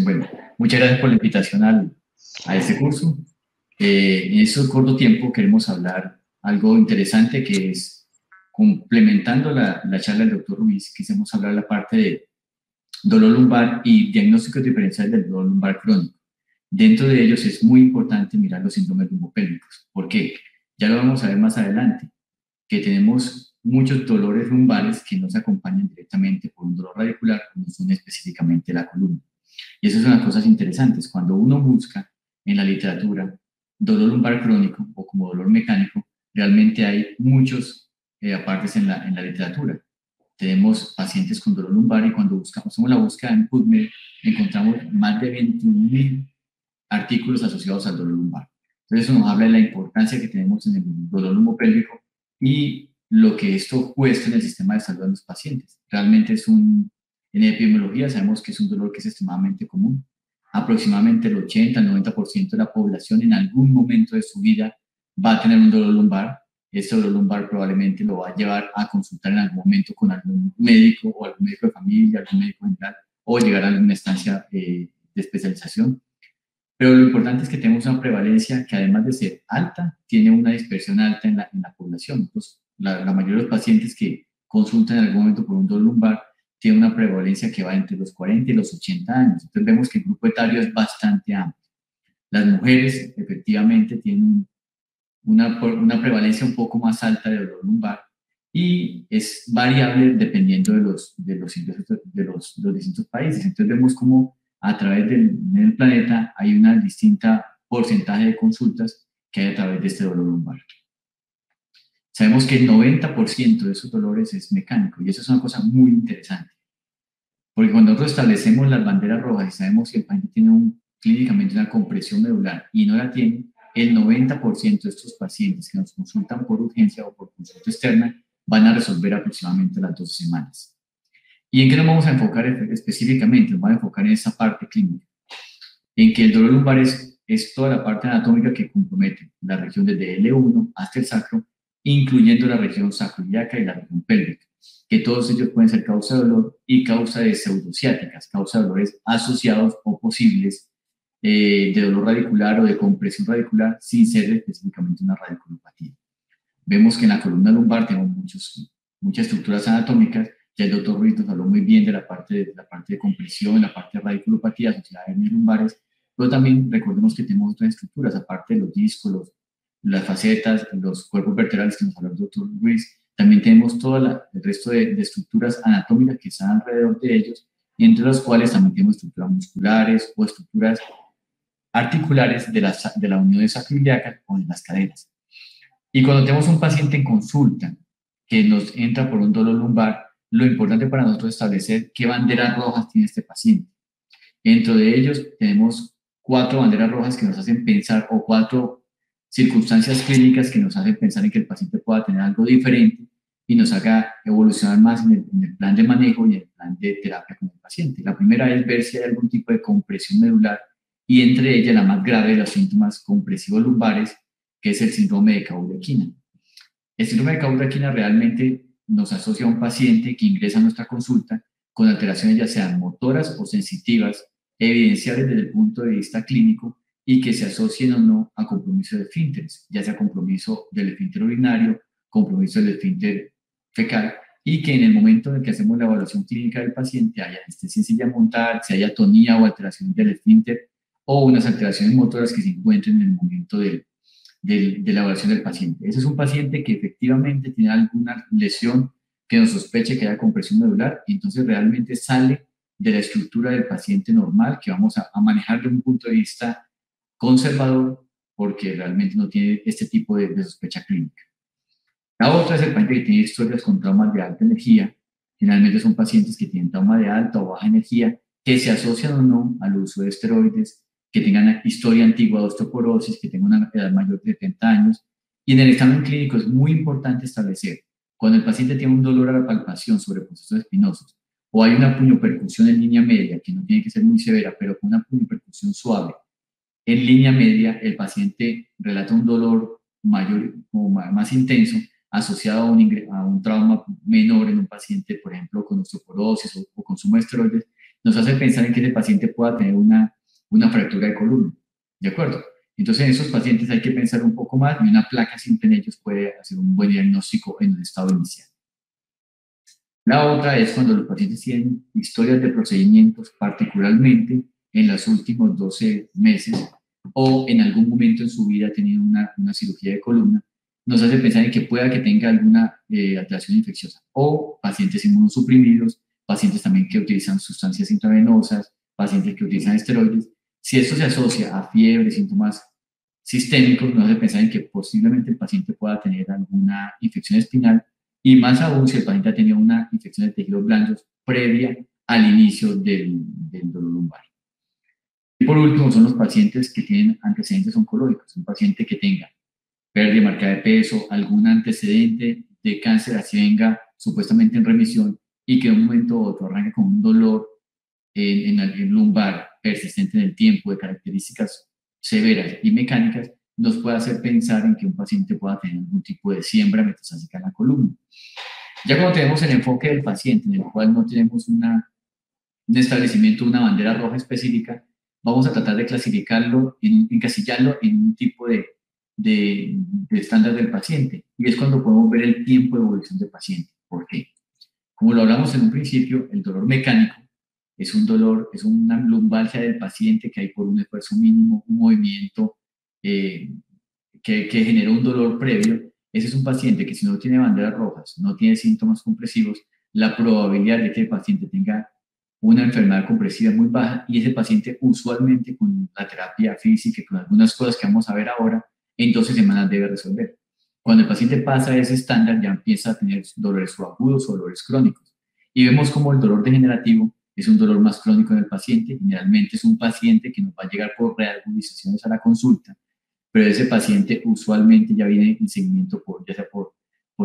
Bueno, muchas gracias por la invitación a este curso. En este corto tiempo queremos hablar algo interesante que es, complementando la charla del doctor Ruiz, quisimos hablar la parte de dolor lumbar y diagnósticos diferenciales del dolor lumbar crónico. Dentro de ellos es muy importante mirar los síndromes lumbopélvicos. ¿Por qué? Ya lo vamos a ver más adelante, que tenemos muchos dolores lumbares que no se acompañan directamente por un dolor radicular, como son específicamente la columna. Y esas son las cosas interesantes. Cuando uno busca en la literatura dolor lumbar crónico o como dolor mecánico, realmente hay muchos apartes en la literatura. Tenemos pacientes con dolor lumbar y cuando hacemos la búsqueda en PubMed encontramos más de 21.000 artículos asociados al dolor lumbar. Entonces eso nos habla de la importancia que tenemos en el dolor lumbopélvico y lo que esto cuesta en el sistema de salud de los pacientes. Realmente en epidemiología sabemos que es un dolor que es extremadamente común. Aproximadamente el 80 al 90% de la población en algún momento de su vida va a tener un dolor lumbar. Este dolor lumbar probablemente lo va a llevar a consultar en algún momento con algún médico o algún médico de familia, algún médico general, o llegar a alguna instancia de especialización. Pero lo importante es que tenemos una prevalencia que además de ser alta, tiene una dispersión alta en la población. Entonces, la mayoría de los pacientes que consultan en algún momento por un dolor lumbar tiene una prevalencia que va entre los 40 y los 80 años. Entonces vemos que el grupo etario es bastante amplio. Las mujeres efectivamente tienen una prevalencia un poco más alta de dolor lumbar y es variable dependiendo de los distintos países. Entonces vemos cómo a través del planeta hay una distinta porcentaje de consultas que hay a través de este dolor lumbar. Sabemos que el 90% de esos dolores es mecánico y eso es una cosa muy interesante. Porque cuando nosotros establecemos las banderas rojas y sabemos que el paciente tiene clínicamente una compresión medular y no la tiene, el 90% de estos pacientes que nos consultan por urgencia o por consulta externa van a resolver aproximadamente las 2 semanas. ¿Y en qué nos vamos a enfocar específicamente? Nos vamos a enfocar en esa parte clínica, en que el dolor lumbar es toda la parte anatómica que compromete la región desde L1 hasta el sacro, incluyendo la región sacroiliaca y la región pélvica, que todos ellos pueden ser causa de dolor y causa de pseudociáticas, causa de dolores asociados o posibles de dolor radicular o de compresión radicular sin ser específicamente una radiculopatía. Vemos que en la columna lumbar tenemos muchas estructuras anatómicas. Ya el doctor Ruiz nos habló muy bien de la parte de compresión, la parte de radiculopatía asociada a hernias lumbares, pero también recordemos que tenemos otras estructuras, aparte de los discos, las facetas, los cuerpos vertebrales que nos habló el doctor Ruiz. También tenemos todo el resto de estructuras anatómicas que están alrededor de ellos, entre las cuales también tenemos estructuras musculares o estructuras articulares de la unión sacroiliaca o de las caderas. Y cuando tenemos un paciente en consulta que nos entra por un dolor lumbar, lo importante para nosotros es establecer qué banderas rojas tiene este paciente. Dentro de ellos tenemos 4 banderas rojas que nos hacen pensar, o 4 circunstancias clínicas que nos hacen pensar en que el paciente pueda tener algo diferente y nos haga evolucionar más en el plan de manejo y en el plan de terapia con el paciente. La primera es ver si hay algún tipo de compresión medular y entre ellas la más grave de los síntomas compresivos lumbares, que es el síndrome de Cauda-Equina. El síndrome de Cauda-Equina realmente nos asocia a un paciente que ingresa a nuestra consulta con alteraciones ya sean motoras o sensitivas, evidenciables desde el punto de vista clínico y que se asocien o no a compromiso de esfínteres, ya sea compromiso del esfínter urinario, compromiso del esfínter fecal, y que en el momento en el que hacemos la evaluación clínica del paciente haya anestesia en silla montada, si haya atonía o alteración del esfínter o unas alteraciones motoras que se encuentren en el momento de la evaluación del paciente. Ese es un paciente que efectivamente tiene alguna lesión que nos sospeche que haya compresión medular y entonces realmente sale de la estructura del paciente normal que vamos a manejar de un punto de vista conservador porque realmente no tiene este tipo de sospecha clínica. La otra es el paciente que tiene historias con traumas de alta energía. Generalmente son pacientes que tienen trauma de alta o baja energía que se asocian o no al uso de esteroides, que tengan historia antigua de osteoporosis, que tengan una edad mayor de 70 años. Y en el examen clínico es muy importante establecer, cuando el paciente tiene un dolor a la palpación sobre procesos espinosos, o hay una puñopercusión en línea media, que no tiene que ser muy severa, pero con una puñopercusión suave, en línea media el paciente relata un dolor mayor o más intenso asociado a un trauma menor en un paciente, por ejemplo, con osteoporosis o consumo de esteroides, nos hace pensar en que ese paciente pueda tener una fractura de columna, ¿de acuerdo? Entonces en esos pacientes hay que pensar un poco más y una placa simple en ellos puede hacer un buen diagnóstico en un estado inicial. La otra es cuando los pacientes tienen historias de procedimientos, particularmente en los últimos 12 meses o en algún momento en su vida ha tenido una cirugía de columna, nos hace pensar en que pueda que tenga alguna alteración infecciosa o pacientes inmunosuprimidos, pacientes también que utilizan sustancias intravenosas, pacientes que utilizan esteroides. Si esto se asocia a fiebre, síntomas sistémicos, nos hace pensar en que posiblemente el paciente pueda tener alguna infección espinal y más aún si el paciente ha tenido una infección de tejidos blandos previa al inicio del dolor lumbar. Y por último son los pacientes que tienen antecedentes oncológicos, un paciente que tenga pérdida marcada de peso, algún antecedente de cáncer, así venga supuestamente en remisión y que de un momento u otro arranque con un dolor en el lumbar persistente en el tiempo de características severas y mecánicas, nos puede hacer pensar en que un paciente pueda tener algún tipo de siembra metastásica en la columna. Ya cuando tenemos el enfoque del paciente, en el cual no tenemos un establecimiento, una bandera roja específica, vamos a tratar de clasificarlo, encasillarlo en un tipo de estándar del paciente. Y es cuando podemos ver el tiempo de evolución del paciente. ¿Por qué? Como lo hablamos en un principio, el dolor mecánico es un dolor, es una lumbalgia del paciente que hay por un esfuerzo mínimo, un movimiento que genera un dolor previo. Ese es un paciente que si no tiene banderas rojas, no tiene síntomas compresivos, la probabilidad de que el paciente tenga una enfermedad compresiva es muy baja y ese paciente usualmente con la terapia física y con algunas cosas que vamos a ver ahora, en 12 semanas debe resolver. Cuando el paciente pasa ese estándar ya empieza a tener dolores subagudos o dolores crónicos. Y vemos como el dolor degenerativo es un dolor más crónico en el paciente. Generalmente es un paciente que nos va a llegar por reagudizaciones a la consulta, pero ese paciente usualmente ya viene en seguimiento ya sea por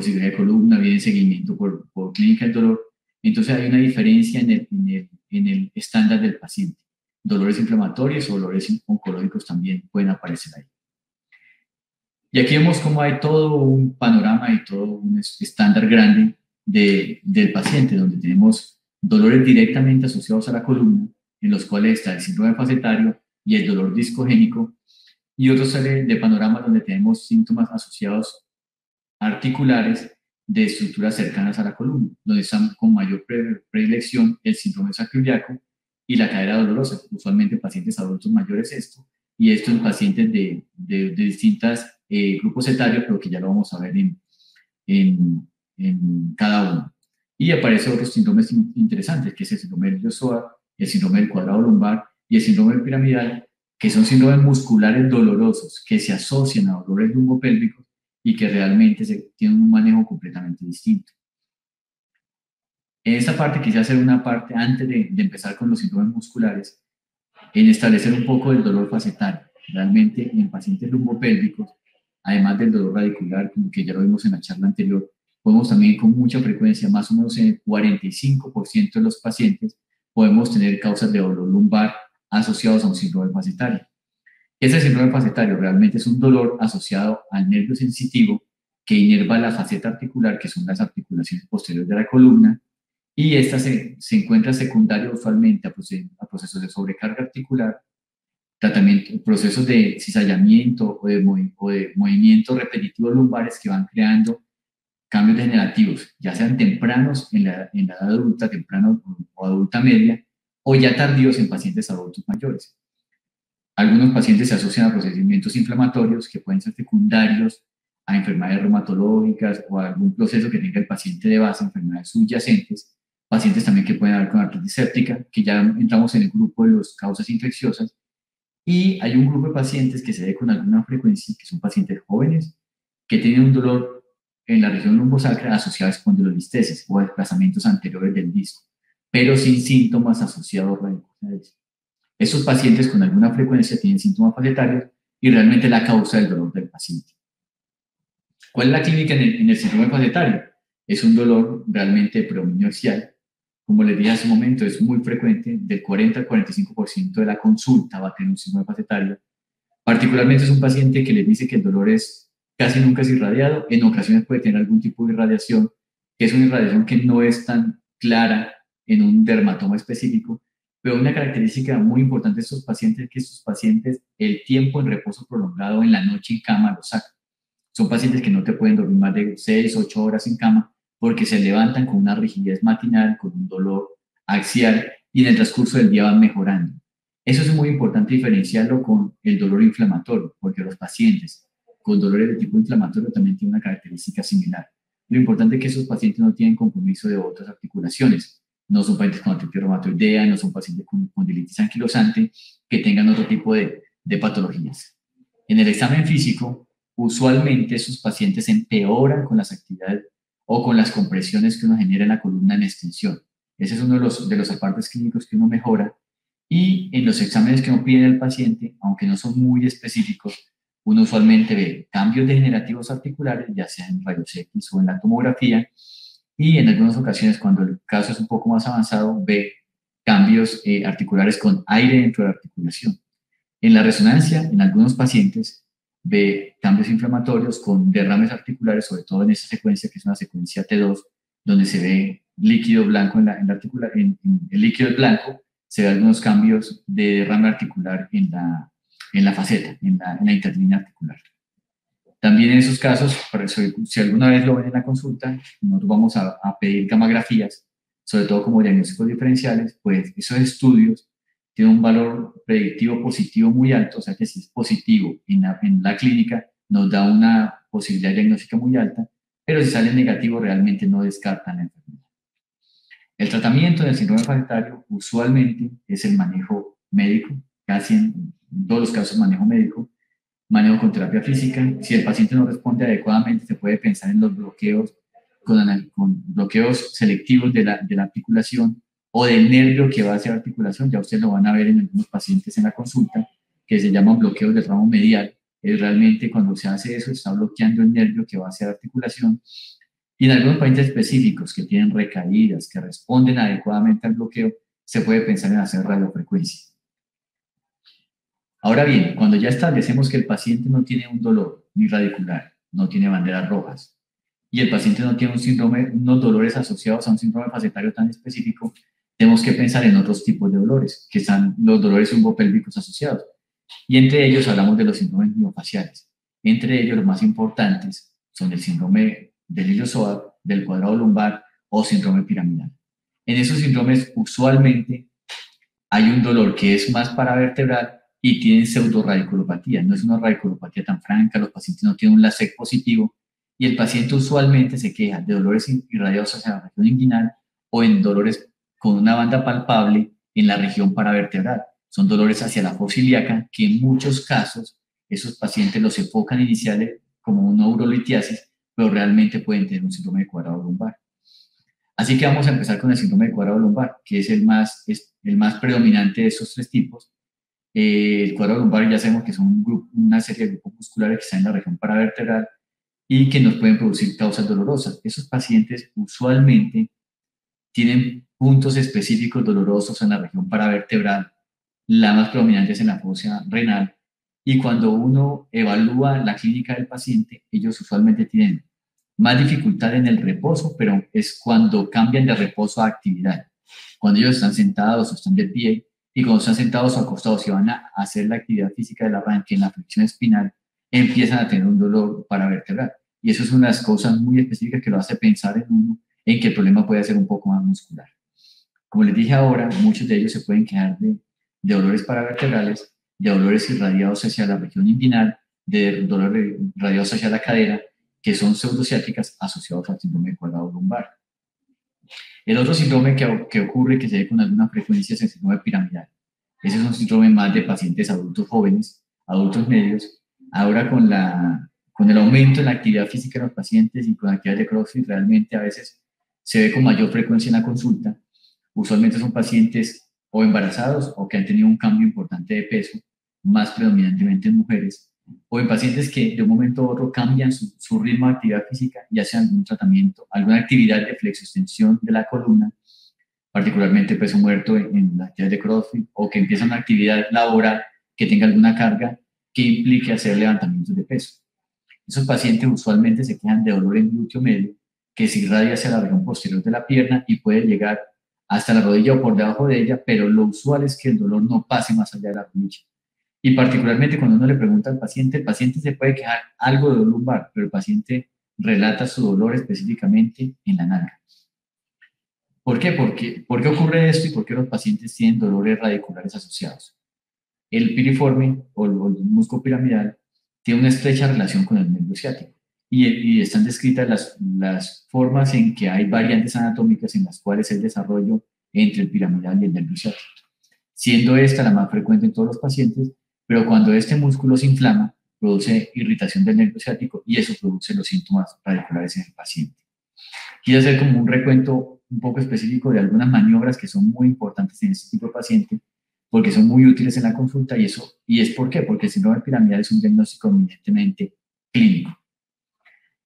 cirugía de columna, viene en seguimiento por clínica del dolor. Entonces hay una diferencia en el estándar del paciente. Dolores inflamatorios o dolores oncológicos también pueden aparecer ahí. Y aquí vemos cómo hay todo un panorama y todo un estándar grande del paciente, donde tenemos dolores directamente asociados a la columna, en los cuales está el síndrome facetario y el dolor discogénico, y otro serie de panoramas donde tenemos síntomas asociados articulares de estructuras cercanas a la columna, donde están con mayor predilección el síndrome sacroiliaco y la cadera dolorosa, usualmente en pacientes adultos mayores esto, y esto en pacientes de distintos grupos etarios, pero que ya lo vamos a ver en cada uno. Y aparecen otros síndromes interesantes, que es el síndrome del Yoshua, el síndrome del cuadrado lumbar y el síndrome del piramidal, que son síndromes musculares dolorosos que se asocian a dolores lumbopélvicos y que realmente tienen un manejo completamente distinto. En esta parte quise hacer una parte, antes de empezar con los síndromes musculares, en establecer un poco del dolor facetario. Realmente en pacientes lumbopélvicos, además del dolor radicular, como que ya lo vimos en la charla anterior, podemos también con mucha frecuencia, más o menos en el 45% de los pacientes, podemos tener causas de dolor lumbar asociados a un síndrome facetario. Ese síndrome facetario realmente es un dolor asociado al nervio sensitivo que inerva la faceta articular, que son las articulaciones posteriores de la columna, y esta se encuentra secundaria usualmente a procesos de sobrecarga articular, procesos de cizallamiento o de movimientos repetitivos lumbares que van creando cambios degenerativos, ya sean tempranos en la edad adulta, temprano o adulta media, o ya tardíos en pacientes adultos mayores. Algunos pacientes se asocian a procedimientos inflamatorios que pueden ser secundarios a enfermedades reumatológicas o a algún proceso que tenga el paciente de base, enfermedades subyacentes, pacientes también que pueden haber con artritis séptica, que ya entramos en el grupo de las causas infecciosas, y hay un grupo de pacientes que se ve con alguna frecuencia, que son pacientes jóvenes, que tienen un dolor en la región lumbosacra asociado a espondilolistesis o a desplazamientos anteriores del disco, pero sin síntomas asociados radiculares. Estos pacientes con alguna frecuencia tienen síntomas facetarios y realmente la causa del dolor del paciente. ¿Cuál es la clínica en el síndrome facetario? Es un dolor realmente de predominio axial. Como les dije hace un momento, es muy frecuente, del 40 al 45% de la consulta va a tener un síndrome facetario. Particularmente es un paciente que les dice que el dolor es casi nunca es irradiado, en ocasiones puede tener algún tipo de irradiación, que es una irradiación que no es tan clara en un dermatoma específico, Pero una característica muy importante de estos pacientes es que estos pacientes el tiempo en reposo prolongado en la noche en cama lo sacan. Son pacientes que no te pueden dormir más de 6, 8 horas en cama porque se levantan con una rigidez matinal, con un dolor axial y en el transcurso del día van mejorando. Eso es muy importante diferenciarlo con el dolor inflamatorio, porque los pacientes con dolores de tipo inflamatorio también tienen una característica similar. Lo importante es que esos pacientes no tienen compromiso de otras articulaciones. No son pacientes con artritis reumatoidea, no son pacientes con condilitis anquilosante que tengan otro tipo de patologías. En el examen físico, usualmente esos pacientes empeoran con las actividades o con las compresiones que uno genera en la columna en extensión. Ese es uno de los apartes clínicos que uno mejora. Y en los exámenes que uno pide al paciente, aunque no son muy específicos, uno usualmente ve cambios degenerativos articulares, ya sea en rayos X o en la tomografía, y en algunas ocasiones, cuando el caso es un poco más avanzado, ve cambios articulares con aire dentro de la articulación. En la resonancia, en algunos pacientes, ve cambios inflamatorios con derrames articulares, sobre todo en esta secuencia, que es una secuencia T2, donde se ve líquido blanco en el líquido blanco, se ve algunos cambios de derrame articular en la faceta, en la interlínea articular. También en esos casos, si alguna vez lo ven en la consulta, nosotros vamos a pedir gammagrafías, sobre todo como diagnósticos diferenciales, pues esos estudios tienen un valor predictivo positivo muy alto, o sea que si es positivo en la clínica, nos da una posibilidad diagnóstica muy alta, pero si sale negativo, realmente no descartan la enfermedad. El tratamiento del síndrome facetario usualmente es el manejo médico, casi en todos los casos manejo médico, manejo con terapia física. Si el paciente no responde adecuadamente, se puede pensar en los bloqueos con bloqueos selectivos de la articulación o del nervio que va hacia la articulación. Ya ustedes lo van a ver en algunos pacientes en la consulta, que se llaman bloqueos del ramo medial. Es realmente cuando se hace eso, está bloqueando el nervio que va hacia la articulación. Y en algunos pacientes específicos que tienen recaídas, que responden adecuadamente al bloqueo, se puede pensar en hacer radiofrecuencia. Ahora bien, cuando ya establecemos que el paciente no tiene un dolor ni radicular, no tiene banderas rojas, y el paciente no tiene un síndrome, unos dolores asociados a un síndrome facetario tan específico, tenemos que pensar en otros tipos de dolores, que están los dolores lumbopélvicos asociados. Y entre ellos hablamos de los síndromes miofaciales. Entre ellos los más importantes son el síndrome del iliopsoas, del cuadrado lumbar o síndrome piramidal. En esos síndromes usualmente hay un dolor que es más paravertebral y tienen pseudoradiculopatía. No es una radiculopatía tan franca, los pacientes no tienen un LASEC positivo y el paciente usualmente se queja de dolores irradiados hacia la región inguinal o en dolores con una banda palpable en la región paravertebral. Son dolores hacia la fosa ilíaca que en muchos casos esos pacientes los enfocan iniciales como una urolitiasis, pero realmente pueden tener un síndrome de cuadrado lumbar. Así que vamos a empezar con el síndrome de cuadrado lumbar, que es el más predominante de esos tres tipos. El cuadrado lumbar ya sabemos que son una serie de grupos musculares que están en la región paravertebral y que nos pueden producir causas dolorosas. Esos pacientes usualmente tienen puntos específicos dolorosos en la región paravertebral, la más predominante es en la fosa renal, y cuando uno evalúa la clínica del paciente, ellos usualmente tienen más dificultad en el reposo, pero es cuando cambian de reposo a actividad. Cuando ellos están sentados o están de pie, y cuando están sentados o acostados y van a hacer la actividad física del arranque en la flexión espinal, empiezan a tener un dolor paravertebral. Y eso es una de las cosas muy específicas que lo hace pensar en uno en que el problema puede ser un poco más muscular. Como les dije ahora, muchos de ellos se pueden quejar de dolores paravertebrales, de dolores irradiados hacia la región inguinal, de dolores irradiados hacia la cadera, que son pseudociáticas asociados al síndrome de cuadrado lumbar. El otro síndrome que ocurre, que se ve con alguna frecuencia, es el síndrome piramidal. Ese es un síndrome más de pacientes adultos jóvenes, adultos medios. Ahora con el aumento en la actividad física de los pacientes y con actividades de CrossFit, realmente a veces se ve con mayor frecuencia en la consulta. Usualmente son pacientes o embarazados o que han tenido un cambio importante de peso, más predominantemente en mujeres, o en pacientes que de un momento a otro cambian su ritmo de actividad física y hacen algún tratamiento, alguna actividad de flexoextensión de la columna, particularmente peso muerto en la actividad de CrossFit, o que empiezan una actividad laboral que tenga alguna carga que implique hacer levantamientos de peso. Esos pacientes usualmente se quejan de dolor en glúteo medio, que se irradia hacia la región posterior de la pierna y puede llegar hasta la rodilla o por debajo de ella, pero lo usual es que el dolor no pase más allá de la rodilla. Y particularmente cuando uno le pregunta al paciente, el paciente se puede quejar algo de dolor lumbar, pero el paciente relata su dolor específicamente en la nalga. ¿Por qué? ¿Por qué ocurre esto y por qué los pacientes tienen dolores radiculares asociados? El piriforme o el músculo piramidal tiene una estrecha relación con el nervio ciático y están descritas las formas en que hay variantes anatómicas en las cuales el desarrollo entre el piramidal y el nervio ciático, siendo esta la más frecuente en todos los pacientes, pero cuando este músculo se inflama, produce irritación del nervio ciático y eso produce los síntomas radiculares en el paciente. Quiero hacer como un recuento un poco específico de algunas maniobras que son muy importantes en este tipo de paciente, porque son muy útiles en la consulta y es ¿por qué? Porque el síndrome piramidal es un diagnóstico eminentemente clínico.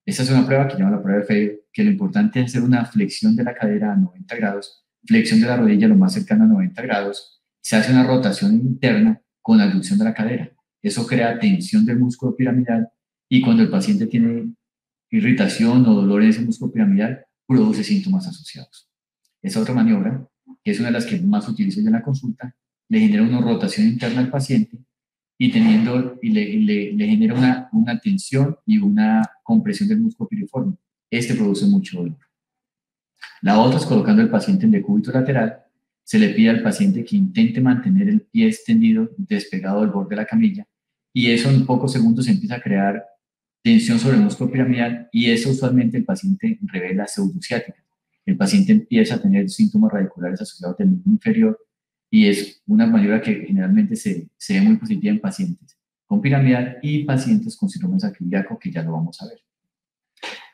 Esta es una prueba que se llama la prueba de Febvre, que lo importante es hacer una flexión de la cadera a 90 grados, flexión de la rodilla lo más cercano a 90 grados, se hace una rotación interna con abducción de la cadera. Eso crea tensión del músculo piramidal y cuando el paciente tiene irritación o dolor en ese músculo piramidal, produce síntomas asociados. Esa otra maniobra, que es una de las que más utilizo yo en la consulta, le genera una rotación interna al paciente y le genera una tensión y una compresión del músculo piriforme. Este produce mucho dolor. La otra es colocando al paciente en decúbito lateral. Se le pide al paciente que intente mantener el pie extendido, despegado del borde de la camilla, y eso en pocos segundos empieza a crear tensión sobre el músculo piramidal y eso usualmente el paciente revela pseudociática. El paciente empieza a tener síntomas radiculares asociados del miembro inferior y es una maniobra que generalmente se ve muy positiva en pacientes con piramidal y pacientes con síndrome sacroiliaco, que ya lo vamos a ver.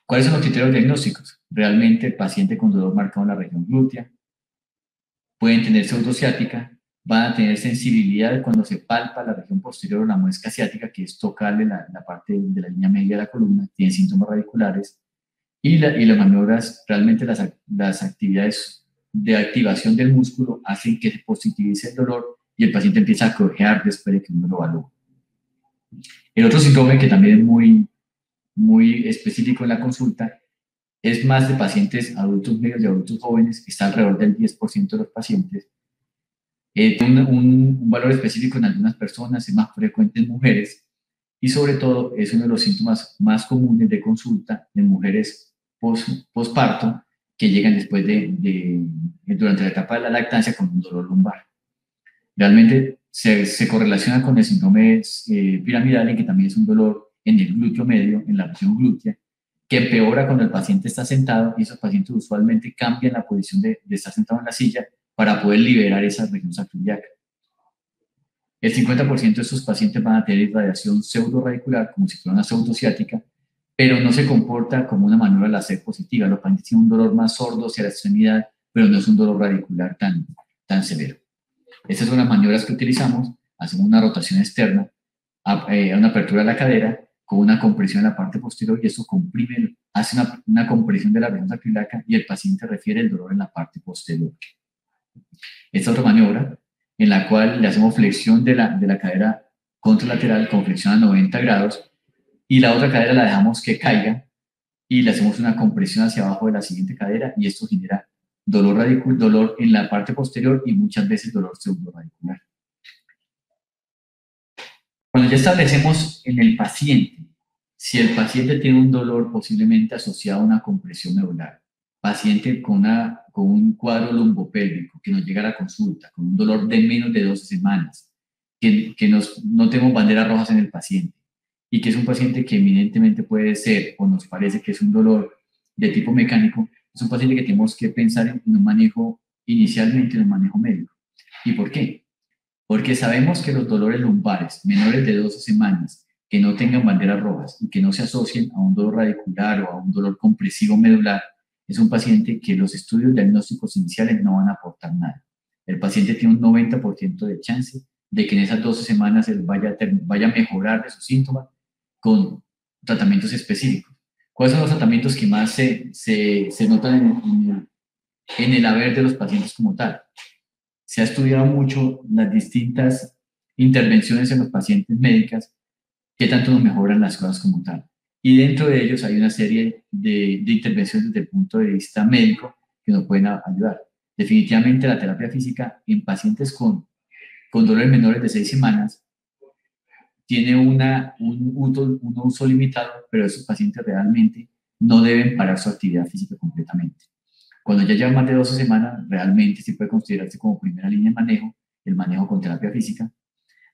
¿Cuáles son los criterios diagnósticos? Realmente el paciente con dolor marcado en la región glútea, pueden tener pseudociática, van a tener sensibilidad cuando se palpa la región posterior o la muesca ciática, que es tocarle la parte de la línea media de la columna, tienen síntomas radiculares, y las maniobras, realmente las actividades de activación del músculo hacen que se positivice el dolor y el paciente empieza a cojear después de que uno lo evalúa. El otro síndrome que también es muy específico en la consulta es más de pacientes adultos medios y adultos jóvenes, que está alrededor del 10% de los pacientes. Tiene un valor específico en algunas personas, es más frecuente en mujeres y sobre todo es uno de los síntomas más comunes de consulta en mujeres posparto que llegan después durante la etapa de la lactancia con un dolor lumbar. Realmente se correlaciona con el síndrome piramidal, en que también es un dolor en el glúteo medio, en la región glútea, que empeora cuando el paciente está sentado y esos pacientes usualmente cambian la posición de estar sentado en la silla para poder liberar esa región sacroiliaca. El 50% de estos pacientes van a tener irradiación pseudoradicular, como si fuera una pseudociática, pero no se comporta como una maniobra láser positiva. Los pacientes tienen un dolor más sordo hacia la extremidad, pero no es un dolor radicular tan severo. Estas son las maniobras que utilizamos. Hacemos una rotación externa, una apertura de la cadera, con una compresión en la parte posterior y eso comprime, hace una compresión de la región sacroiliaca y el paciente refiere el dolor en la parte posterior. Esta otra maniobra, en la cual le hacemos flexión de la cadera contralateral con flexión a 90 grados y la otra cadera la dejamos que caiga y le hacemos una compresión hacia abajo de la siguiente cadera y esto genera dolor en la parte posterior y muchas veces dolor pseudoradicular. Cuando ya establecemos en el paciente, si el paciente tiene un dolor posiblemente asociado a una compresión medular, paciente con un cuadro lumbopélvico que nos llega a la consulta, con un dolor de menos de 12 semanas, que no tenemos banderas rojas en el paciente y que es un paciente que evidentemente puede ser o nos parece que es un dolor de tipo mecánico, es un paciente que tenemos que pensar en un manejo, inicialmente en un manejo médico. ¿Y por qué? Porque sabemos que los dolores lumbares menores de 12 semanas que no tengan banderas rojas y que no se asocien a un dolor radicular o a un dolor compresivo medular, es un paciente que los estudios diagnósticos iniciales no van a aportar nada. El paciente tiene un 90% de chance de que en esas 12 semanas él vaya a mejorar de sus síntomas con tratamientos específicos. ¿Cuáles son los tratamientos que más se notan en el haber de los pacientes como tal? Se ha estudiado mucho las distintas intervenciones en los pacientes médicas, qué tanto nos mejoran las cosas como tal. Y dentro de ellos hay una serie de intervenciones desde el punto de vista médico que nos pueden ayudar. Definitivamente la terapia física en pacientes con dolores menores de 6 semanas tiene un uso limitado, pero esos pacientes realmente no deben parar su actividad física completamente. Cuando ya llevan más de 12 semanas, realmente sí puede considerarse como primera línea de manejo, el manejo con terapia física.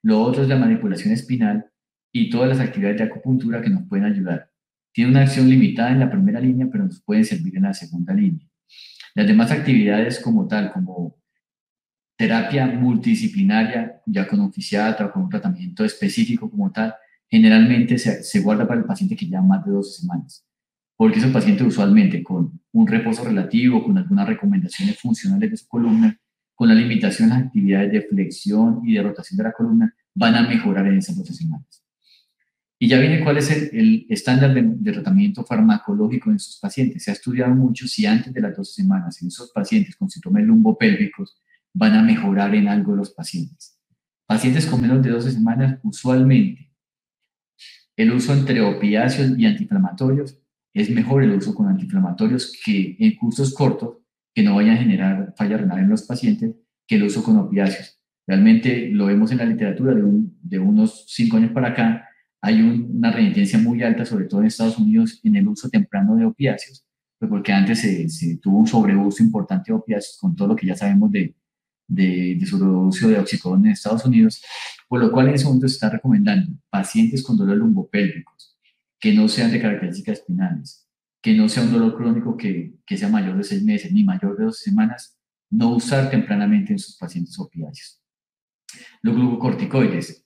Lo otro es la manipulación espinal y todas las actividades de acupuntura que nos pueden ayudar. Tiene una acción limitada en la primera línea, pero nos pueden servir en la segunda línea. Las demás actividades como tal, como terapia multidisciplinaria, ya con un fisiatra o con un tratamiento específico como tal, generalmente se guarda para el paciente que lleva más de 12 semanas. Porque esos pacientes usualmente con un reposo relativo, con algunas recomendaciones funcionales de su columna, con la limitación a las actividades de flexión y de rotación de la columna, van a mejorar en esas 12 semanas. Y ya viene cuál es el estándar de tratamiento farmacológico en esos pacientes. Se ha estudiado mucho si antes de las 12 semanas en esos pacientes con síndrome lumbopélvicos van a mejorar en algo los pacientes. Pacientes con menos de 12 semanas, usualmente el uso entre opiáceos y antiinflamatorios es mejor el uso con antiinflamatorios que en cursos cortos que no vayan a generar falla renal en los pacientes que el uso con opiáceos. Realmente lo vemos en la literatura de unos 5 años para acá, hay una renitencia muy alta, sobre todo en Estados Unidos, en el uso temprano de opiáceos, pues porque antes se tuvo un sobreuso importante de opiáceos con todo lo que ya sabemos de sobreuso de oxicodona en Estados Unidos, por lo cual en ese momento se está recomendando pacientes con dolores lumbopélvicos, que no sean de características espinales, que no sea un dolor crónico que sea mayor de 6 meses ni mayor de 12 semanas, no usar tempranamente en sus pacientes opiáceos. Los glucocorticoides,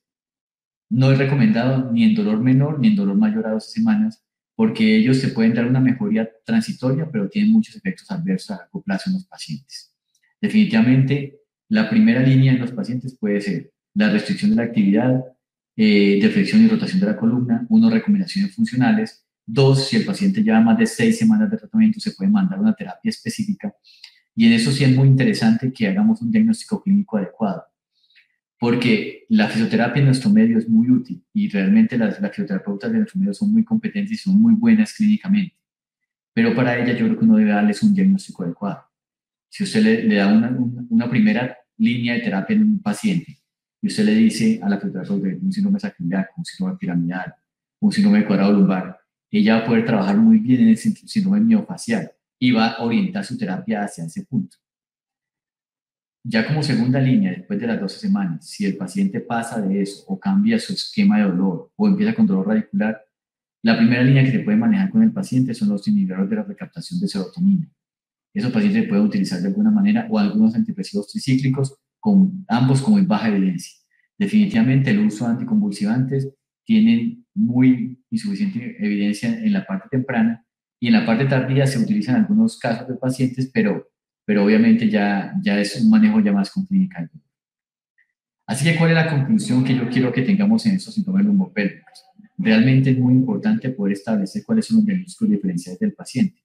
no es recomendado ni en dolor menor ni en dolor mayor a 12 semanas, porque ellos se pueden dar una mejoría transitoria, pero tienen muchos efectos adversos a largo plazo en los pacientes. Definitivamente, la primera línea en los pacientes puede ser la restricción de la actividad, de flexión y rotación de la columna, uno, recomendaciones funcionales, dos, si el paciente lleva más de 6 semanas de tratamiento, se puede mandar una terapia específica, y en eso sí es muy interesante que hagamos un diagnóstico clínico adecuado, porque la fisioterapia en nuestro medio es muy útil y realmente las fisioterapeutas de nuestro medio son muy competentes y son muy buenas clínicamente, pero para ella yo creo que uno debe darles un diagnóstico adecuado. Si usted le da una primera línea de terapia en un paciente y usted le dice a la fisioterapeuta que tiene un síndrome sacroiliaco, un síndrome piramidal, un síndrome de cuadrado lumbar, ella va a poder trabajar muy bien en el síndrome miofacial y va a orientar su terapia hacia ese punto. Ya como segunda línea, después de las 12 semanas, si el paciente pasa de eso o cambia su esquema de dolor o empieza con dolor radicular, la primera línea que se puede manejar con el paciente son los inhibidores de la recaptación de serotonina. Esos pacientes se pueden utilizar de alguna manera o algunos antidepresivos tricíclicos, con ambos como en baja evidencia. Definitivamente el uso de anticonvulsivantes tienen muy insuficiente evidencia en la parte temprana y en la parte tardía se utilizan algunos casos de pacientes, pero obviamente ya es un manejo ya más con clínica. Así que, ¿cuál es la conclusión que yo quiero que tengamos en estos síntomas lumbopélvicos? Realmente es muy importante poder establecer cuáles son los diagnósticos diferenciales del paciente,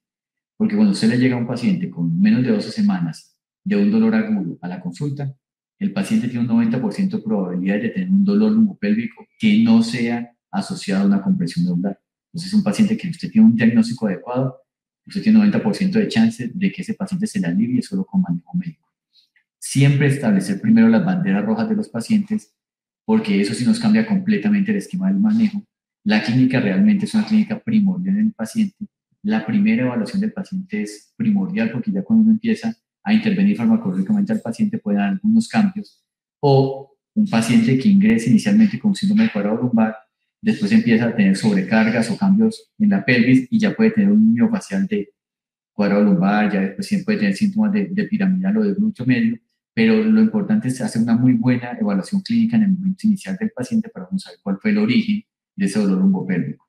porque cuando usted le llega a un paciente con menos de 12 semanas de un dolor agudo a la consulta, el paciente tiene un 90% de probabilidad de tener un dolor lumbopélvico que no sea asociado a una compresión medular. Entonces, un paciente que usted tiene un diagnóstico adecuado, usted tiene 90% de chance de que ese paciente se le alivie solo con manejo médico. Siempre establecer primero las banderas rojas de los pacientes, porque eso sí nos cambia completamente el esquema del manejo. La clínica realmente es una clínica primordial en el paciente. La primera evaluación del paciente es primordial porque ya cuando uno empieza a intervenir farmacológicamente al paciente puede dar algunos cambios. O un paciente que ingrese inicialmente con síndrome de cuadrado lumbar, después empieza a tener sobrecargas o cambios en la pelvis y ya puede tener un miofacial de cuadrado lumbar, ya después siempre puede tener síntomas de piramidal o de glúteo medio, pero lo importante es hacer una muy buena evaluación clínica en el momento inicial del paciente para saber cuál fue el origen de ese dolor lumbopélvico.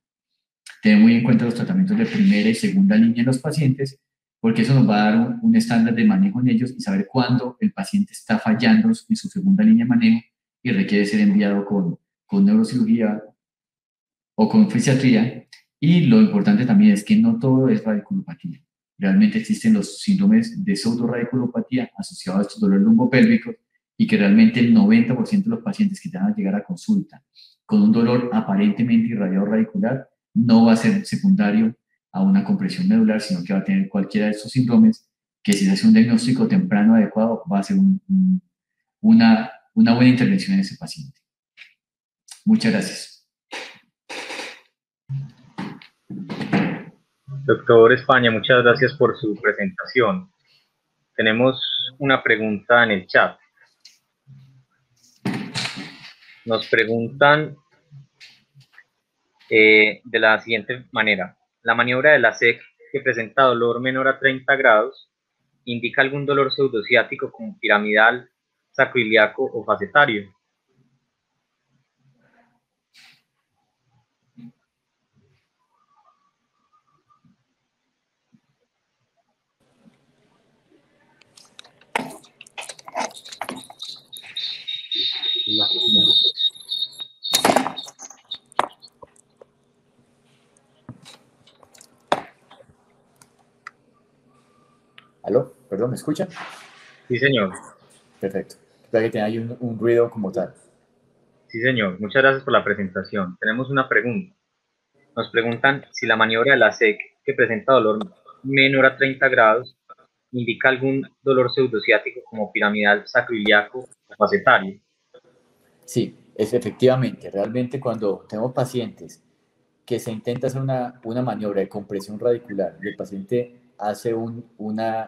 Tener muy en cuenta los tratamientos de primera y segunda línea en los pacientes, porque eso nos va a dar un estándar de manejo en ellos y saber cuándo el paciente está fallando en su segunda línea de manejo y requiere ser enviado con neurocirugía o con fisiatría. Y lo importante también es que no todo es radiculopatía. Realmente existen los síndromes de pseudoradiculopatía asociados a estos dolores lumbopélvicos y que realmente el 90% de los pacientes que van a llegar a consulta con un dolor aparentemente irradiado radicular no va a ser secundario a una compresión medular, sino que va a tener cualquiera de estos síndromes que si se hace un diagnóstico temprano adecuado va a ser una buena intervención en ese paciente. Muchas gracias. Doctor España, muchas gracias por su presentación. Tenemos una pregunta en el chat. Nos preguntan de la siguiente manera. La maniobra de la SEC que presenta dolor menor a 30 grados indica algún dolor pseudociático como piramidal, sacroiliaco o facetario. ¿Aló? Perdón, ¿me escuchan? Sí, señor. Perfecto. Espera que tenga ahí un ruido como tal. Sí, señor. Muchas gracias por la presentación. Tenemos una pregunta. Nos preguntan si la maniobra de la SEC que presenta dolor menor a 30 grados indica algún dolor pseudociático como piramidal, sacroiliaco o facetario. Sí, es efectivamente. Realmente cuando tenemos pacientes que se intenta hacer una maniobra de compresión radicular y el paciente hace una